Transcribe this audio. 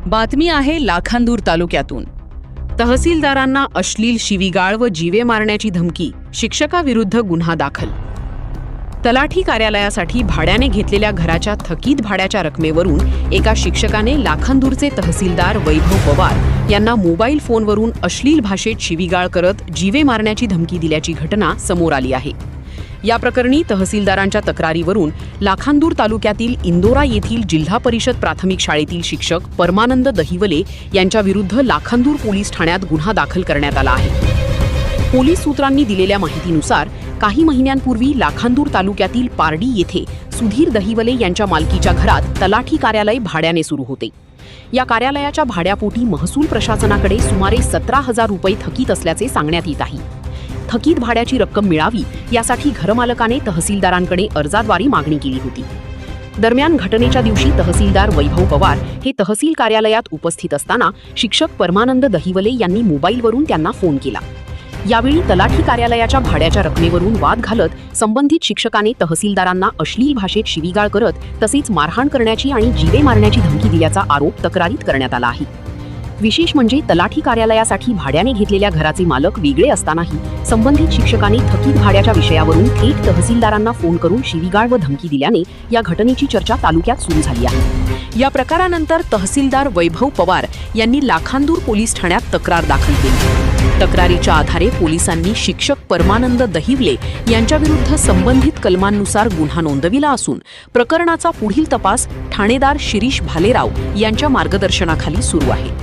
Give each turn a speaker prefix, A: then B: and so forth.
A: बातमी आहे लाखांदूर तालुक्यातून। तहसीलदारांना अश्लील शिवीगाळ व जीवे मारण्याची धमकी, शिक्षकाविरुद्ध गुन्हा दाखल। तलाठी कार्यालयासाठी भाड्याने घेतलेल्या घराच्या थकीत भाड्याच्या रकमेवरून एका शिक्षकाने लाखांदूरचे तहसीलदार वैभव पवार यांना मोबाईल फोनवरून अश्लील भाषेत शिवीगाळ करत जीवे मारण्याची धमकी दिल्याची घटना समोर आली आहे। या प्रकरणी तहसीलदारांच्या तक्रारीवरून लाखांदूर तालुक्यातील इंदोरा येथील जिल्हा परिषद प्राथमिक शाळेतील शिक्षक परमानंद दहिवले यांच्याविरुद्ध लाखांदूर पोलीस ठाण्यात गुन्हा दाखल करण्यात आला आहे। पोलीस सूत्रांनी दिलेल्या माहितीनुसार काही महिन्यांपूर्वी लाखांदूर तालुक्यातील पारडी येथे सुधीर दहिवले यांच्या मालकीच्या घरात तलाठी कार्यालय भाड्याने सुरू होते। या कार्यालयाच्या भाड्यापोटी महसूल प्रशासनाकडे सुमारे 17,000 रुपये थकीत असल्याचे सांगण्यात येत आहे। थकीत भाड्याची रक्कम मिळावी यासाठी घरमालकाने तहसीलदारांकडे अर्जाद्वारे मागणी केली होती। दरम्यान घटनेच्या दिवशी तहसीलदार वैभव पवार हे तहसील कार्यालयात उपस्थित असताना शिक्षक परमानंद दहिवले यांनी मोबाईलवरून त्यांना फोन केला। यावेळी तलाठी कार्यालयाच्या भाड्याच्या रकमेवरून वाद घालत संबंधित शिक्षकाने तहसीलदारांना अश्लील भाषेत शिवीगाळ करत तसेच मारहाण करण्याची आणि जीवे मारण्याची धमकी दिल्याचा आरोप तक्रारीत करण्यात आला आहे। विशेष म्हणजे तलाठी कार्यालयासाठी भाड्याने घेतलेल्या घराचे मालक वेगळे असतानाही संबंधित शिक्षकाने थकीत भाड्याच्या विषयावरून थेट तहसीलदारांना फोन करून शिवीगाळ व धमकी दिल्याने या घटनेची चर्चा तालुक्यात सुरू झाली आहे। या प्रकारानंतर तहसीलदार वैभव पवार यांनी लाखांदूर पोलीस ठाण्यात तक्रार दाखल केली। तक्रारीच्या आधारे पोलिसांनी शिक्षक परमानंद दहिवले यांच्याविरुद्ध संबंधित कलमांनुसार गुन्हा नोंदविला असून प्रकरणाचा पुढील तपास ठाणेदार शिरीष भालेराव यांच्या मार्गदर्शनाखाली सुरू आहे।